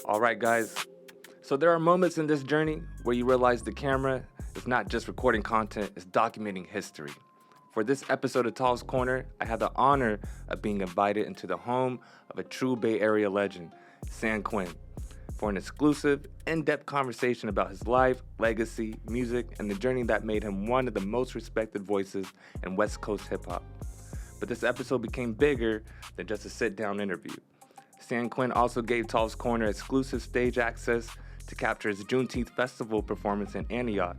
All right, guys. So there are moments in this journey where you realize the camera is not just recording content, it's documenting history. For this episode of Tall's Corner, I had the honor of being invited into the home of a true Bay Area legend, Quinn, for an exclusive, in-depth conversation about his life, legacy, music, and the journey that made him one of the most respected voices in West Coast hip-hop. But this episode became bigger than just a sit-down interview. Quinn also gave Tall's Corner exclusive stage access to capture his Juneteenth festival performance in Antioch,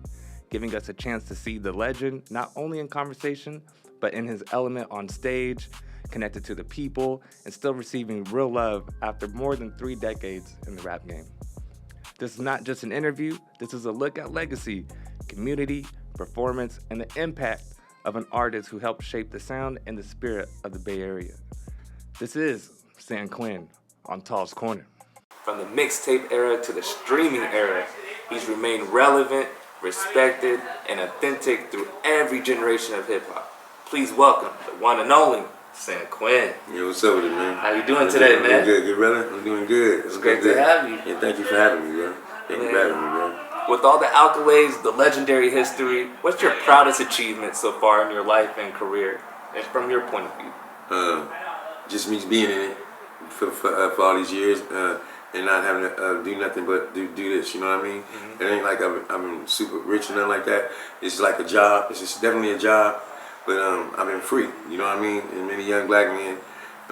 giving us a chance to see the legend not only in conversation, but in his element on stage, connected to the people, and still receiving real love after more than 3 decades in the rap game. This is not just an interview, this is a look at legacy, community, performance, and the impact of an artist who helped shape the sound and the spirit of the Bay Area. This is Quinn on Tall's Corner. From the mixtape era to the streaming era, he's remained relevant, respected, and authentic through every generation of hip-hop. Please welcome the one and only Quinn. Yo, what's up with it, man? How you doing today, man? I'm good, brother. I'm doing good. It's great to have you. Yeah, thank you for having me, bro. Thank you for having me, bro. With all the accolades, the legendary history, what's your proudest achievement so far in your life and career, and from your point of view? Just me being in it for all these years and not having to do nothing but do this, you know what I mean? Mm-hmm. It ain't like I'm super rich or nothing like that. It's like a job. It's just definitely a job, but I've been free, you know what I mean? And many young black men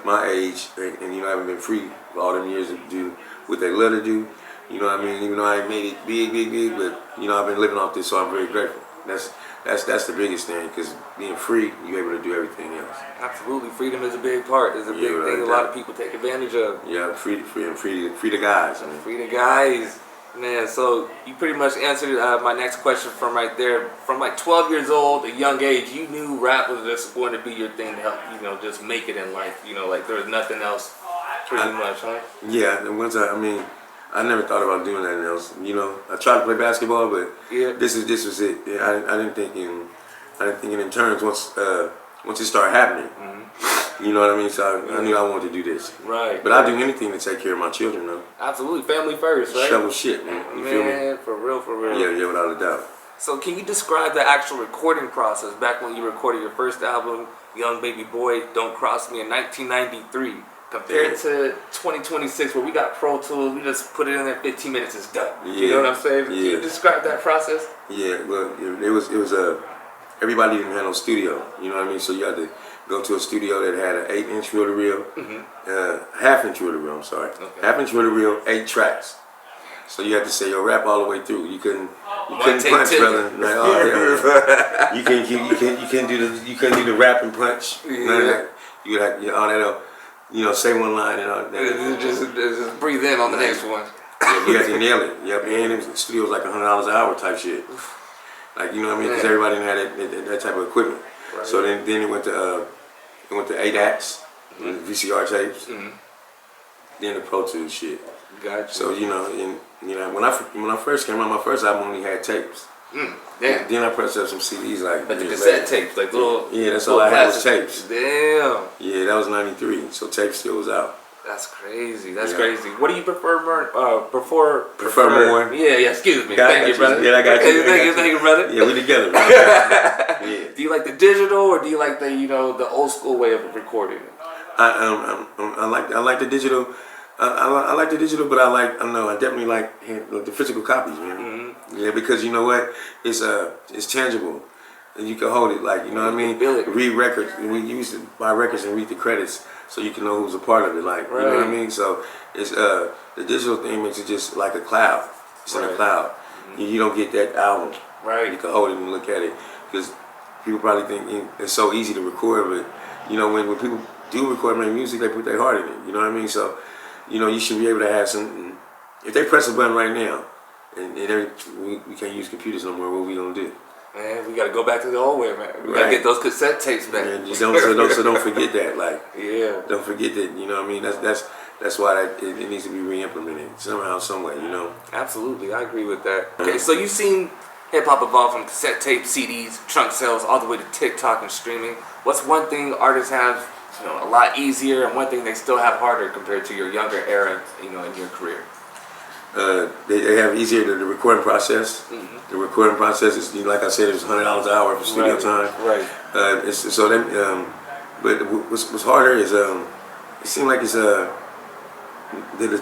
my age, and you know, haven't been free for all them years to do what they love to do. You know what I mean? Even though I ain't made it big, but you know, I've been living off this, so I'm very grateful. That's the biggest thing, because being free, you're able to do everything else. Absolutely, freedom is a big part. It's a big thing a lot of people take advantage of. Yeah, free the guys. I mean. Free the guys, man. So you pretty much answered my next question from right there. From like 12 years old, a young age, you knew rap was just going to be your thing to help, you know, just make it in life. You know, like there was nothing else, pretty much, huh? Yeah, and once I never thought about doing anything else. You know, I tried to play basketball, but this was it. Yeah, I didn't think in terms once it started happening. Mm-hmm. You know what I mean? So I knew I wanted to do this. Right. But I'd do anything to take care of my children, though. Absolutely, family first, right? Shovel shit, man. You feel me? For real. Yeah, without a doubt. So can you describe the actual recording process back when you recorded your first album, Young Baby Boy, Don't Cross Me, in 1993? Compared to 2026, where we got Pro Tools, we just put it in there, 15 minutes, it's done. Yeah. You know what I'm saying? Yeah. Can you describe that process? Yeah, well, it was everybody didn't have no studio. You know what I mean? So you had to go to a studio that had an 8-inch reel to reel, half-inch reel to reel. I'm sorry, half-inch reel to reel, 8 tracks. So you had to say your rap all the way through. You couldn't punch, brother. Like, oh, yeah. you couldn't do the rap and punch. Yeah. You had all that. You know, say one line and all that. Just breathe in on the next one. Yeah, you had to nail it. Yep, and the studio was like $100 an hour type shit. Like, you know what I mean? Because everybody didn't have that type of equipment. Right. So then it went to 8-acts, VCR tapes, then the Pro Tools shit. Gotcha. So you know, when I first came out, my first album only had tapes. Damn. Then I pressed up some CDs like the cassette tapes, like little. Yeah, that's all I had was tapes. Damn. Yeah, that was '93, so tape still was out. That's crazy. That's crazy. What do you prefer more? Prefer more? Yeah. Excuse me. Thank you, brother. Yeah, I got you. Thank you, brother. Yeah, we together. Yeah. Do you like the digital, or do you like the old school way of recording it? I like the digital. I like the digital, but I definitely like the physical copies, man. Mm-hmm. Yeah, because you know what, it's tangible, and you can hold it, like, you know what I mean. Read records. We used to buy records and read the credits, so you can know who's a part of it, like, you know what I mean. So it's the digital thing makes it just like a cloud. It's in a cloud. Mm-hmm. You don't get that album. Right. You can hold it and look at it, because people probably think it's so easy to record, but you know when people do record make music, they put their heart in it. You know what I mean. So. You know, you should be able to have some. If they press a button right now, and we can't use computers no more, what we gonna do? Man, we gotta go back to the old way, man. We gotta get those cassette tapes back. Yeah, don't forget that. Like, don't forget that. You know what I mean? That's why it needs to be re-implemented somehow, some way. You know. Absolutely, I agree with that. Okay, so you've seen hip hop evolve from cassette tape, CDs, trunk sales, all the way to TikTok and streaming. What's one thing artists have? You know, a lot easier, and one thing they still have harder compared to your younger era, you know, in your career? They have easier the recording process. The recording process is, like I said, it's $100 an hour for studio time. Right. So then, but what's harder is it seems like it's the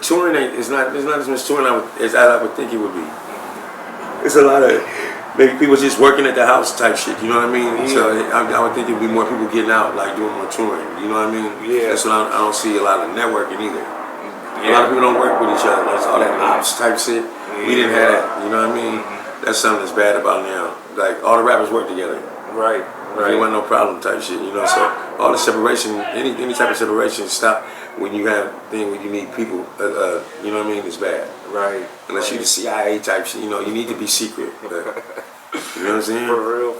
touring it's not as much touring as I would think it would be. It's a lot of maybe people just working at the house type shit. You know what I mean? Yeah. So I would think it'd be more people getting out, like doing more touring. You know what I mean? Yeah. That's what I don't see a lot of networking either. Yeah. A lot of people don't work with each other. That's all that ops type shit. Yeah. We didn't have that. You know what I mean? That's something that's bad about now. Like all the rappers work together. Right. There wasn't no problem type shit. You know, so all the separation, any type of separation, stop when you have thing when you need people. You know what I mean? It's bad. Right. Unless you the CIA type shit. You know, you need to be secret. But, you know what I'm saying? For real.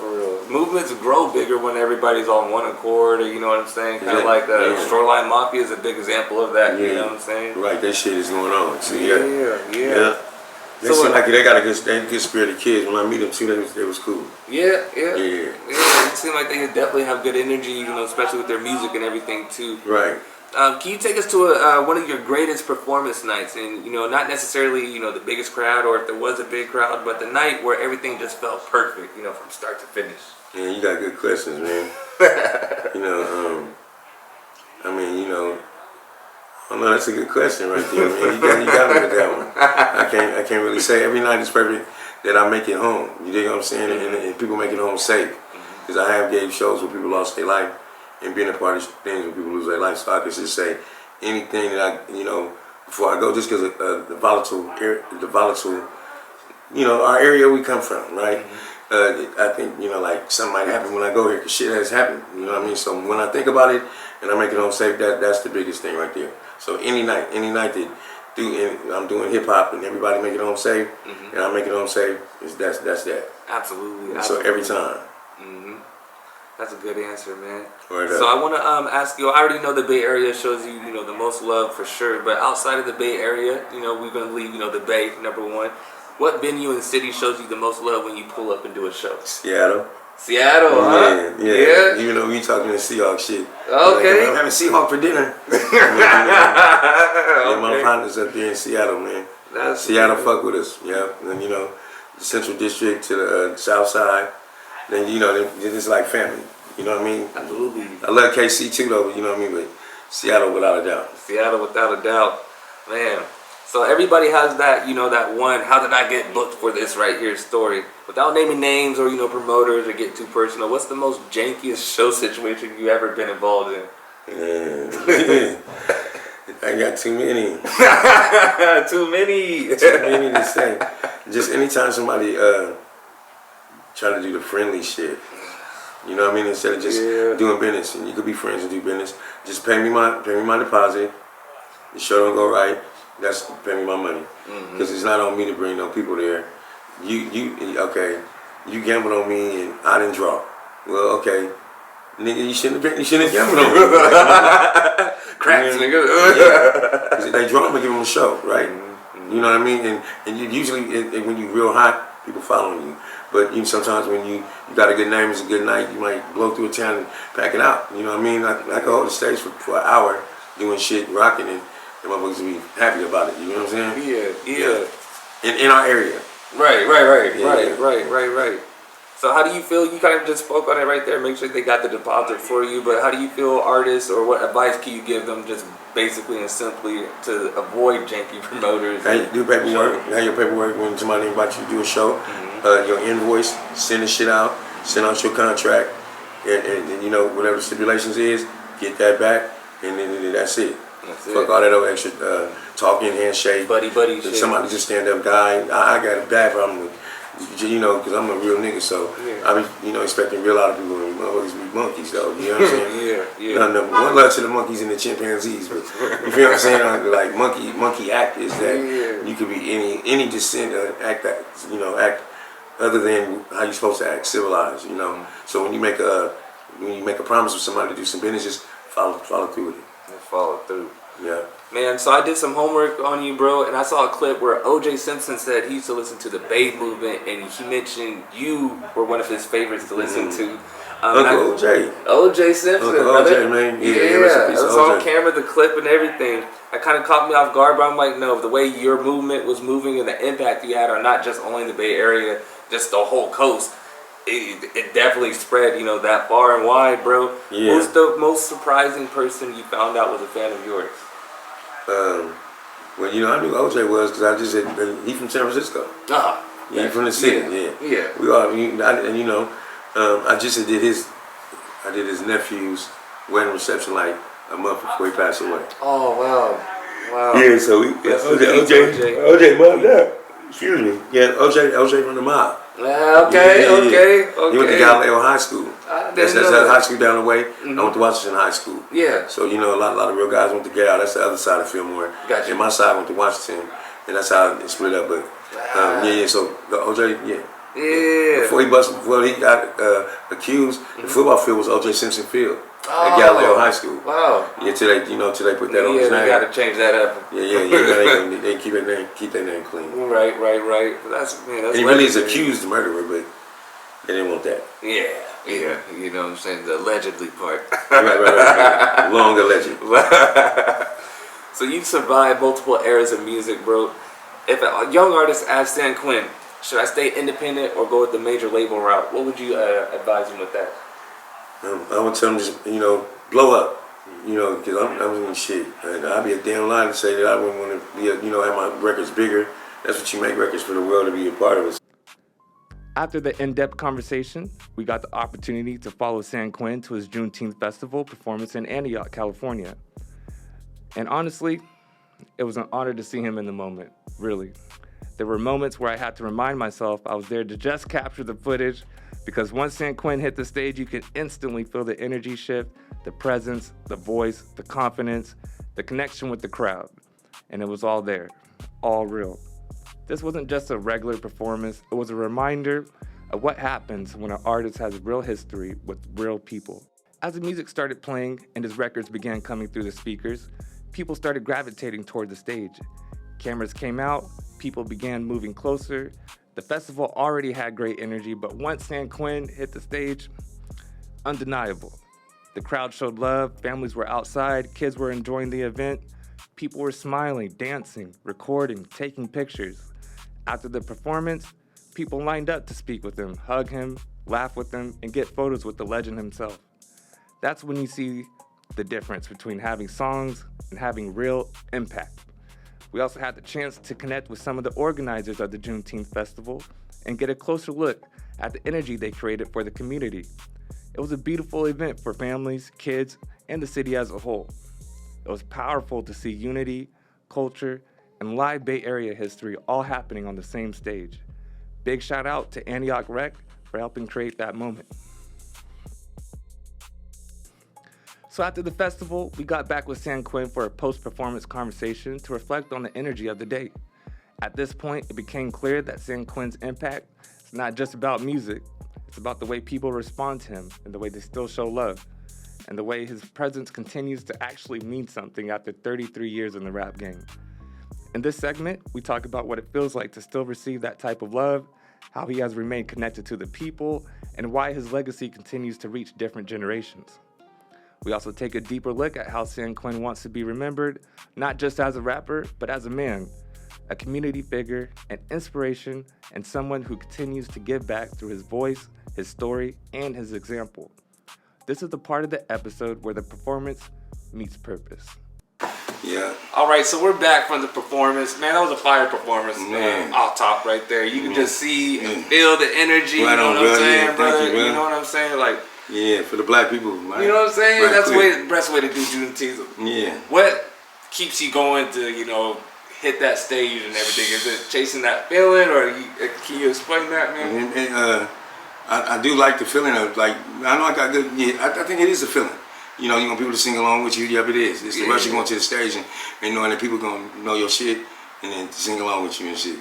Movements grow bigger when everybody's on one accord, or you know what I'm saying? Kind of like the Shoreline Mafia is a big example of that. You know what I'm saying? Right. That shit is going on. So, Yeah. They seem like they got a good spirited kids. When I meet them too, they was cool. Yeah. It seemed like they definitely have good energy, you know, especially with their music and everything too. Right. Can you take us to one of your greatest performance nights, and you know, not necessarily the biggest crowd, or if there was a big crowd, but the night where everything just felt perfect, you know, from start to finish? Yeah, you got good questions, man. I mean, oh no, that's a good question right there, man. You got me with that one. I can't really say every night is perfect that I make it home. You dig what I'm saying? And people make it home safe. Because I have gave shows where people lost their life and been a part of things where people lose their life. So I could just say anything that before I go, just because the volatile, our area we come from, right? I think, like something might happen when I go here because shit has happened. You know what I mean? So when I think about it and I make it home safe, that's the biggest thing right there. So any night that I'm doing hip hop and everybody make it home safe, and I make it home safe, that's that. Absolutely. So every time. That's a good answer, man. Right. So I want to ask you, I already know the Bay Area shows you, the most love for sure, but outside of the Bay Area, we're going to leave, the Bay, number one. What venue and city shows you the most love when you pull up and do a show? Seattle, huh? Yeah. Even though we talking to Seahawks shit. Okay. I'm having Seahawk for dinner. My partners up there in Seattle, man. Seattle fuck with us, And the Central District to the South Side. Then it's like family. You know what I mean? Absolutely. I love KC too, though. You know what I mean? But Seattle without a doubt. Seattle without a doubt, man. So everybody has that, that one, how did I get booked for this right here story? Without naming names or, promoters or get too personal, what's the most jankiest show situation you ever been involved in? I got too many. Too many to say. Just anytime somebody try to do the friendly shit. You know what I mean? Instead of just doing business. And you could be friends and do business. Just pay me my deposit. The show don't go right. That's pay me my money. Because it's not on me to bring no people there. You gambled on me and I didn't draw. Well, okay. Nigga, you shouldn't have gambled on me. Craps, nigga. Because if they draw, I'm going to give them a show, right? You know what I mean? And you usually, when you real hot, people following you. But sometimes when you got a good name, it's a good night, you might blow through a town and pack it out. You know what I mean? I could hold the stage for an hour doing shit, rocking, and the motherfuckers will be happy about it. You know what I'm saying? Yeah. In our area. Right. So how do you feel? You kind of just spoke on it right there. Make sure they got the deposit for you. But how do you feel artists, or what advice can you give them just basically and simply to avoid janky promoters? Do paperwork. Have your paperwork when somebody invites you to do a show. Your invoice, send the shit out. Send out your contract. And whatever the stipulations is, get that back. And then that's it. Fuck all that other extra talking, handshake. Buddy shit. Somebody just stand up guy. I got a bad problem with, because I'm a real nigga, so I be, expecting real lot of people to always be monkeys, though. You know what I'm saying? Yeah. One love to the monkeys and the chimpanzees, but you feel what I'm saying? Like monkey act is that you could be any descent act that act other than how you're supposed to act, civilized. So when you make a promise with somebody to do some business, just follow through with it. Follow through. Yeah. Man, so I did some homework on you, bro, and I saw a clip where O.J. Simpson said he used to listen to the Bay movement, and he mentioned you were one of his favorites to listen to. Uncle OJ. OJ Simpson. Uncle OJ, man. Yeah, rest in peace, it was OJ. on camera, the clip and everything. That kind of caught me off guard, but I'm like, no, the way your movement was moving and the impact you had on not just only the Bay Area, just the whole coast, it definitely spread, that far and wide, bro. Yeah. Who's the most surprising person you found out was a fan of yours? Well, I knew OJ was because I just said he from San Francisco. He from the city. Yeah. We all, I just did his nephew's wedding reception like a month before he passed away. Oh wow. Yeah, so OJ mobbed up. Excuse me. Yeah, OJ from the mob. Okay. He went to Galileo High School. That's high school down the way. Mm-hmm. I went to Washington High School. Yeah. So a lot of real guys went to Gal. That's the other side of Fillmore. Gotcha. And my side went to Washington, and that's how it split up. But so the OJ, yeah. Before he got accused, the football field was OJ Simpson Field at Galileo High School. Wow. Yeah, till they put that on his name. Yeah, they got to change that up. Yeah. They keep that name clean. Right. That's and he really is accused murderer, but they didn't want that. Yeah. You know what I'm saying? The allegedly part. Right. Long alleged. So you survived multiple eras of music, bro. If a young artist asked San Quinn, should I stay independent or go with the major label route? What would you advise him with that? I would tell him just, blow up, because I'm doing shit. And I'd be a damn lie to say that I wouldn't want to be, have my records bigger. That's what you make records for the world to be a part of it. After the in-depth conversation, we got the opportunity to follow San Quinn to his Juneteenth festival performance in Antioch, California. And honestly, it was an honor to see him in the moment, really. There were moments where I had to remind myself I was there to just capture the footage, because once San Quinn hit the stage, you could instantly feel the energy shift, the presence, the voice, the confidence, the connection with the crowd. And it was all there, all real. This wasn't just a regular performance, it was a reminder of what happens when an artist has real history with real people. As the music started playing and his records began coming through the speakers, people started gravitating toward the stage. Cameras came out, people began moving closer. The festival already had great energy, but once San Quinn hit the stage, undeniable. The crowd showed love, families were outside, kids were enjoying the event, people were smiling, dancing, recording, taking pictures. After the performance, people lined up to speak with him, hug him, laugh with him, and get photos with the legend himself. That's when you see the difference between having songs and having real impact. We also had the chance to connect with some of the organizers of the Juneteenth Festival and get a closer look at the energy they created for the community. It was a beautiful event for families, kids, and the city as a whole. It was powerful to see unity, culture, and live Bay Area history all happening on the same stage. Big shout out to Antioch Rec for helping create that moment. So after the festival, we got back with San Quinn for a post-performance conversation to reflect on the energy of the day. At this point, it became clear that San Quinn's impact is not just about music, it's about the way people respond to him and the way they still show love, and the way his presence continues to actually mean something after 33 years in the rap game. In this segment, we talk about what it feels like to still receive that type of love, how he has remained connected to the people, and why his legacy continues to reach different generations. We also take a deeper look at how San Quinn wants to be remembered, not just as a rapper, but as a man, a community figure, an inspiration, and someone who continues to give back through his voice, his story, and his example. This is the part of the episode where the performance meets purpose. Yeah. All right, so we're back from the performance. Man, that was a fire performance, man. Off top right there. You can just see and feel the energy. Right, you know what I'm saying, yeah, brother? you, you know what I'm saying? Like, yeah, for the black people. Right? You know what I'm saying? Right, That's the best way to do Juneteenth. Yeah. What keeps you going to, hit that stage and everything? Is it chasing that feeling, or can you explain that, man? And I do like the feeling of, like, I know I got good, I think it is a feeling. You want people to sing along with you. Yep, it is. It's the rush of going to the stage and knowing that people going to know your shit and then sing along with you and shit.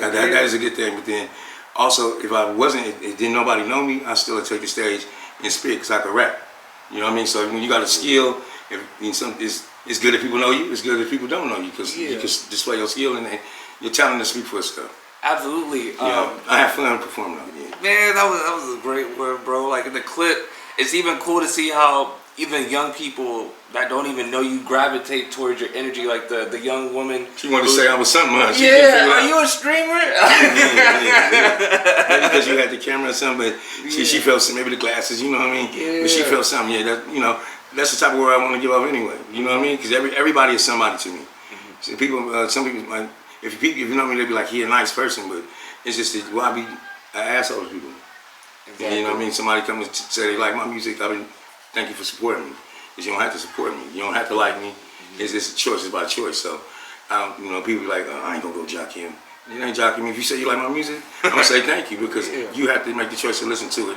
That is a good thing. But then also, if I wasn't, if didn't nobody know me, I still would take the stage and spit because I could rap. You know what I mean? So when you got a skill, it's good if people know you. It's good if people don't know you because you can display your skill and your talent to speak for itself. Absolutely. I have fun performing on it. Man, that was a great word, bro. Like in the clip, it's even cool to see how even young people that don't even know you gravitate towards your energy. Like the young woman. She wanted to say I was something, huh? Yeah, are you a streamer? Maybe because you had the camera or something, but she felt some, maybe the glasses, you know what I mean? Yeah. But she felt something, that's the type of word I want to give off anyway. You know what I mean? Because everybody is somebody to me. So some people, like, if you know me, they be like, he a nice person, but it's just that, well, I be an asshole to people. Exactly. You know what I mean? Somebody come and say they like my music, thank you for supporting me. Because you don't have to support me. You don't have to like me. It's just a choice. It's by choice. So, people be like, I ain't gonna go jock him. You ain't jocking me. If you say you like my music, I'm gonna say thank you because you have to make the choice to listen to it.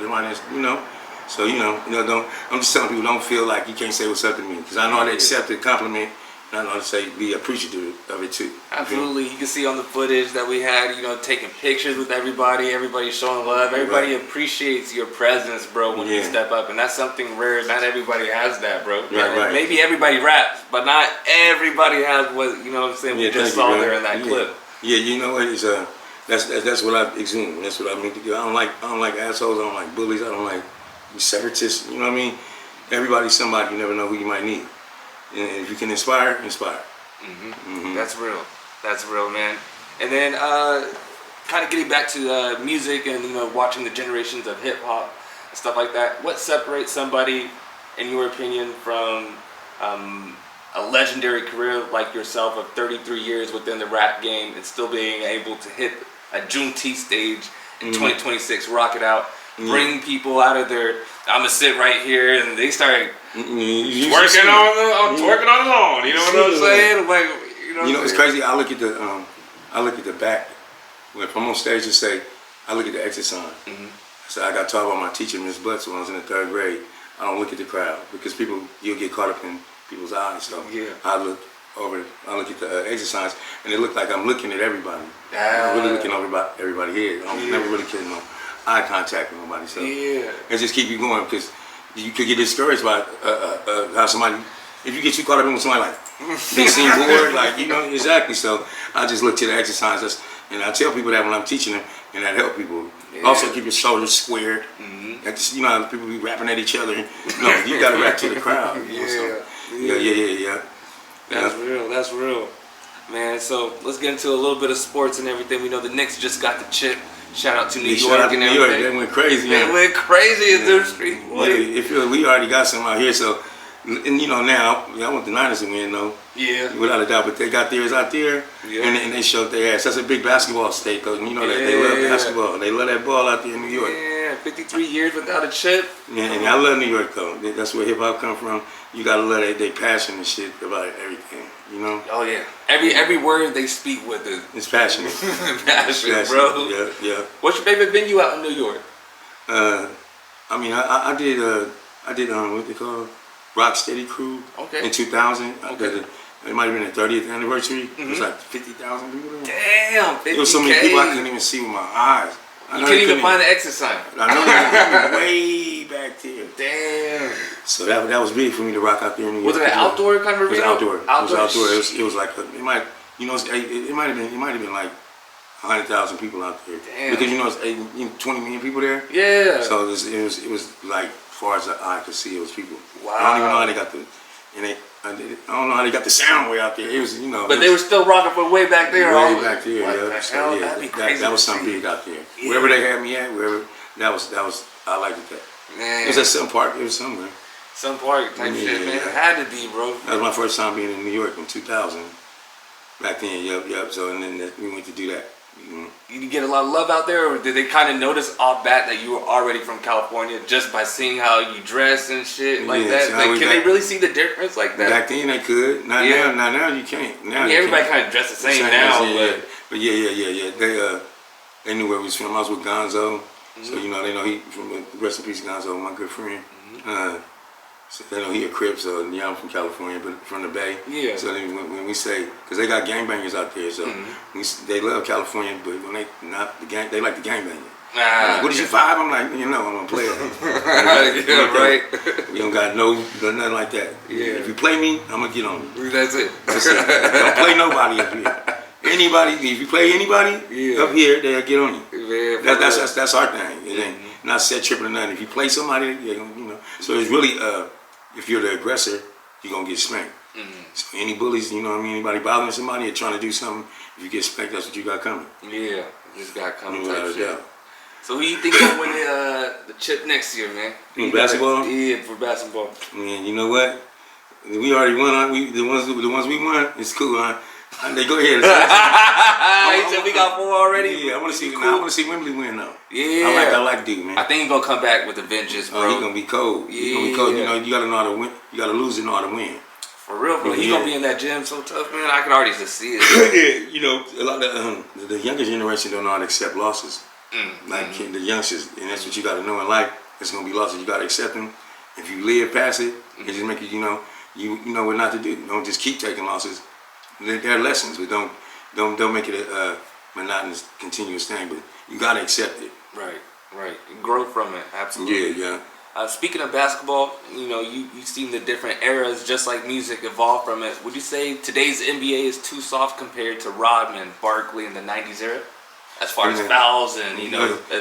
So don't. I'm just telling people, don't feel like you can't say what's up to me because I know how to accept a compliment. And I know how to say be appreciative of it too. Absolutely. You can see on the footage that we had, taking pictures with everybody. Everybody's showing love. Everybody appreciates your presence, bro, when you step up, and that's something rare. Not everybody has that, bro. Right. Maybe everybody raps, but not everybody has what what I'm saying. We just saw there in that clip. Yeah, you know what is that's what I exude. That's what I mean to do. I don't like assholes. I don't like bullies. I don't like separatists. You know what I mean? Everybody's somebody. You never know who you might need. And if you can inspire. That's real, man. And then kind of getting back to music and watching the generations of hip hop and stuff like that. What separates somebody, in your opinion, from a legendary career like yourself of 33 years within the rap game and still being able to hit a Juneteenth stage in 2026, rock it out, bring people out of their I'm gonna sit right here, and they start twerking on the lawn. You know what I'm saying? Like, it's crazy. I look at the back. If I'm on stage and say, I look at the exit sign. So I got taught by my teacher, Miss Butts, when I was in the 3rd grade. I don't look at the crowd because you'll get caught up in people's eyes. So I look at the exit signs, and it look like I'm looking at everybody. I'm really looking over everybody's head. I'm never really getting no eye contact with nobody. So and just keep you going because you could get discouraged by how somebody, if you get too caught up in with somebody like they seem bored, exactly. So I just look to the exit signs, and I tell people that when I'm teaching them, and that help people. Also keep your shoulders squared. How people be rapping at each other. No, you gotta rap to the crowd. Yeah. That's real, man. So let's get into a little bit of sports and everything. We know the Knicks just got the chip. Shout out to New York and everything. They went crazy. They went crazy in their street. We already got some out here, so now I want the Niners to win though. Yeah. Without a doubt, but they got theirs out there, and they showed their ass. That's a big basketball state, though. You know that they love basketball. They love that ball out there in New York. Yeah, 53 years without a chip. Yeah, and I love New York though. That's where hip hop come from. You gotta love their passion and shit about everything. Oh yeah. Every word they speak with it's passionate. passionate, bro. Yeah. What's your favorite venue out in New York? I did what they call Rocksteady Crew in 2000. It might have been the 30th anniversary. It was like 50,000 people there. Damn, 50K. There was so many people I couldn't even see with my eyes. You couldn't even find the exit sign. I know they were way back there. Damn. So that was big for me to rock out there in New York. Was it an outdoor kind of arena? It was outdoor. It was like it might have been like 100,000 people out there. Damn. Because it's 20 million people there. Yeah. So it was like as far as the eye could see, it was people. Wow. I don't even know how they got I don't know how they got the sound way out there. It was But they were still rocking from way back there. Way back there, So, that'd be crazy. That was something big out there. Yeah. Wherever they had me at, that was I liked it. Man. It was at some park. It was somewhere. Some park type shit, man. It had to be, bro. That was my first time being in New York in 2000. Back then, yep. So and then we went to do that. You get a lot of love out there, or did they kind of notice off bat that you were already from California just by seeing how you dress and shit like that? Like, can they really see the difference like that? Back then they could. Not now. Now you can't. Now everybody kind of dress the same now, but They knew where we was from. I was with Gonzo, so they know he from rest in peace, Gonzo, my good friend. So they know he a Crip, so I'm from California, but from the Bay. Yeah. So then when we say, because they got gangbangers out there, so they love California, but when they like the gangbanging. Like, what is your vibe? I'm like, I'm a player. Right. We don't got nothing like that. Yeah. If you play me, I'm gonna get on you. That's it. Don't play nobody up here. anybody, if you play anybody up here, they'll get on you. Yeah, That's our thing. It ain't not set tripping or nothing. If you play somebody, they're gonna, you know. So it's really, if you're the aggressor, you're gonna get spanked. So any bullies, you know what I mean, anybody bothering somebody or trying to do something, if you get spanked, that's what you got coming. Yeah, just got coming. Without a doubt. So who you think will win the chip next year, man? Basketball? Yeah, for basketball. Man, you know what? We already won. The ones we won, it's cool, huh? They go ahead. He said we got 4 already. Yeah, I want to see. Cool. I want to see Wembley win though. Yeah, I like dude, man. I think he's gonna come back with a vengeance, bro. He's gonna be cold. Yeah. He's gonna be cold. You know, you gotta know how to win. You gotta lose to know how to win. For real, bro. He's gonna be in that gym so tough, man. I can already just see it. Yeah, you know, a lot of the younger generation don't know how to accept losses. Like the youngsters, and that's what you gotta know in life. It's gonna be losses. You gotta accept them. If you live past it, it just make you know what not to do. Don't just keep taking losses. There are lessons, but don't make it a monotonous, continuous thing. But you gotta accept it. Right. Grow from it. Absolutely. Yeah. Speaking of basketball, you know, you've seen the different eras, just like music, evolve from it. Would you say today's NBA is too soft compared to Rodman, Barkley in the '90s era, as far as fouls and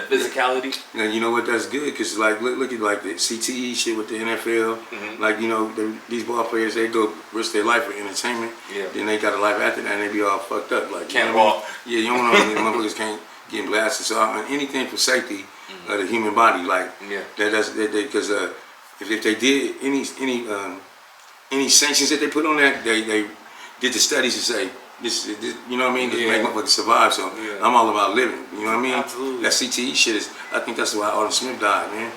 physicality? You know what? That's good because like look at like the CTE shit with the NFL. Like you know these ball players, they go risk their life for entertainment. Yeah. Then they got a life after that, and they be all fucked up. Like can't walk. Yeah, you don't know. Motherfuckers can't get blasted. So anything for safety of the human body, like that's because if they did any sanctions that they put on that, they did the studies to say this you know what I mean, to make motherfuckers survive. So I'm all about living. You know what I mean? Absolutely. That CTE shit is. I think that's why Arnold Smith died, man.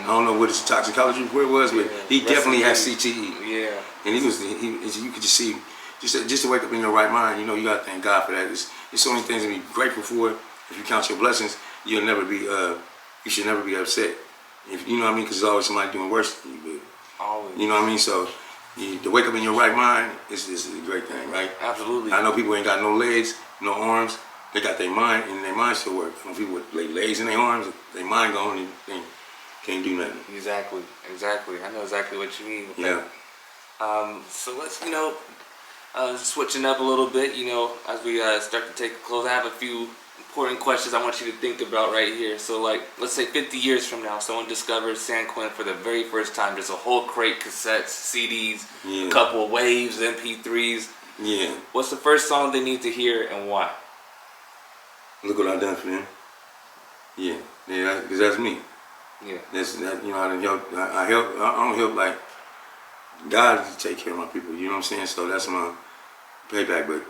I don't know what his toxicology report was, but he definitely had CTE. Yeah. And you could just see, just to wake up in your right mind. You know, you gotta thank God for that. It's so many things to be grateful for. If you count your blessings, you'll never be. You should never be upset. If you know what I mean, because there's always somebody doing worse than you. But, always. You know what I mean? So to wake up in your right mind is a great thing, right? Absolutely. I know people ain't got no legs, no arms. They got their mind, and their mind still work. I know people with legs and their arms, their mind gone, and they can't do nothing. Exactly. I know exactly what you mean. Yeah. So let's, switching up a little bit, as we start to take a close, I have a few important questions I want you to think about right here. So, like, let's say 50 years from now, someone discovers San Quinn for the very first time. There's a whole crate, cassettes, CDs, a couple of waves, MP3s. Yeah. What's the first song they need to hear and why? Look what I done for them. Yeah, because that's me. Yeah. That's that. I done help. I help. I don't help like God to take care of my people. You know what I'm saying? So that's my payback. But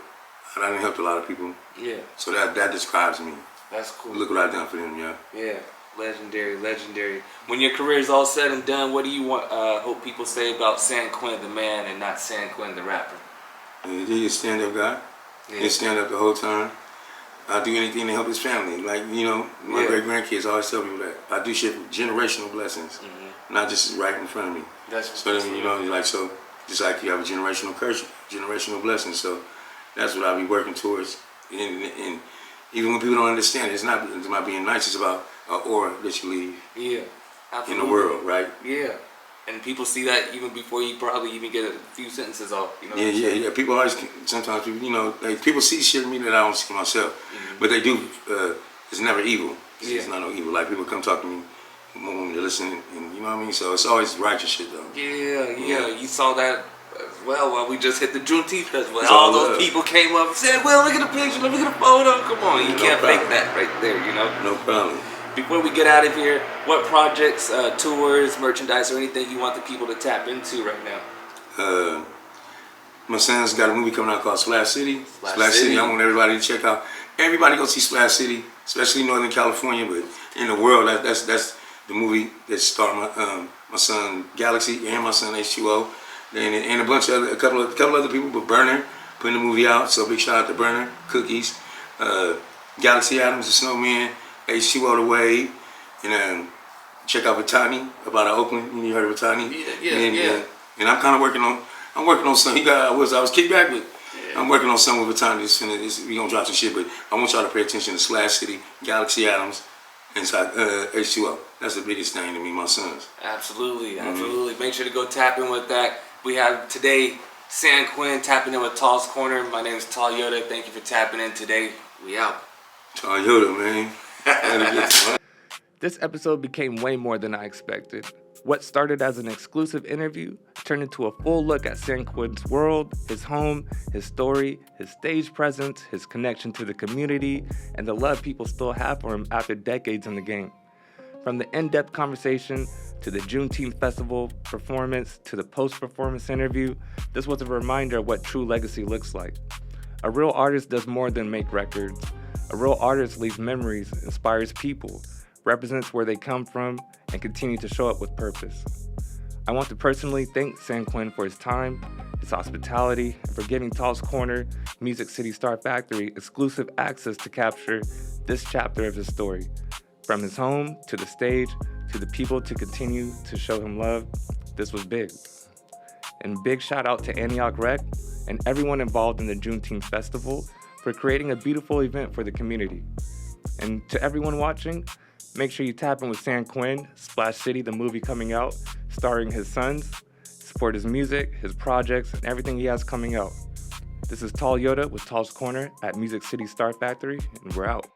I done helped a lot of people. Yeah. So that describes me. That's cool. Look what I done for them. Yeah. Yeah. Legendary. When your career is all said and done, what do you want? Hope people say about San Quinn the man and not San Quinn the rapper. He's a stand-up guy. He's stand up the whole time. I do anything to help his family. Like, my great grandkids always tell people that I do shit with generational blessings, not just right in front of me. So then, so just like you have a generational curse, generational blessings. So that's what I'll be working towards. And even when people don't understand it, it's not about being nice. It's about an aura that you leave. Yeah, absolutely. In the world, right? Yeah. And people see that even before you probably even get a few sentences off. Yeah. People always, sometimes, people see shit in me that I don't see myself. But they do, it's never evil. It's not no evil. Like, people come talk to me, want me to listen, and you know what I mean? So it's always righteous shit, though. Yeah. You saw that as well while we just hit the Juneteenth festival. All those people came up and said, well, look at the picture, look at the photo. Come on, you can't fake that right there, No problem. Before we get out of here, what projects, tours, merchandise, or anything you want the people to tap into right now? My son's got a movie coming out called Splash City. Splash City. I want everybody to check out. Everybody go see Splash City, especially Northern California, but in the world, that's the movie that starred my son Galaxy and my son H2O, and a bunch of a couple other people, but Burner putting the movie out. So big shout out to Burner, Cookies, Galaxy Adams, the Snowman, H2O the Wave, and check out Vitani about our Oakland. You heard of Vitani? Yeah. And I'm kind of working on something. I was kicked back, but I'm working on something with Vitani. We gonna drop some shit, but I want y'all to pay attention to Slash City, Galaxy Adams, and H2O. That's the biggest thing to me, my sons. Absolutely. Make sure to go tap in with that. We have today San Quinn tapping in with Tall's Corner. My name is Tall Yoda. Thank you for tapping in today. We out. Tall Yoda, man. This episode became way more than I expected. What started as an exclusive interview turned into a full look at San Quinn's world, his home, his story, his stage presence, his connection to the community, and the love people still have for him after decades in the game. From the in-depth conversation to the Juneteenth Festival performance to the post-performance interview, this was a reminder of what true legacy looks like. A real artist does more than make records. A real artist leaves memories, inspires people, represents where they come from, and continue to show up with purpose. I want to personally thank San Quinn for his time, his hospitality, and for giving Tall's Corner, Music City Star Factory exclusive access to capture this chapter of his story. From his home, to the stage, to the people to continue to show him love, this was big. And big shout out to Antioch Rec and everyone involved in the Juneteenth Festival for creating a beautiful event for the community. And to everyone watching, make sure you tap in with San Quinn, Splash City, the movie coming out, starring his sons. Support his music, his projects, and everything he has coming out. This is Tall Yoda with Tall's Corner at Music City Star Factory, and we're out.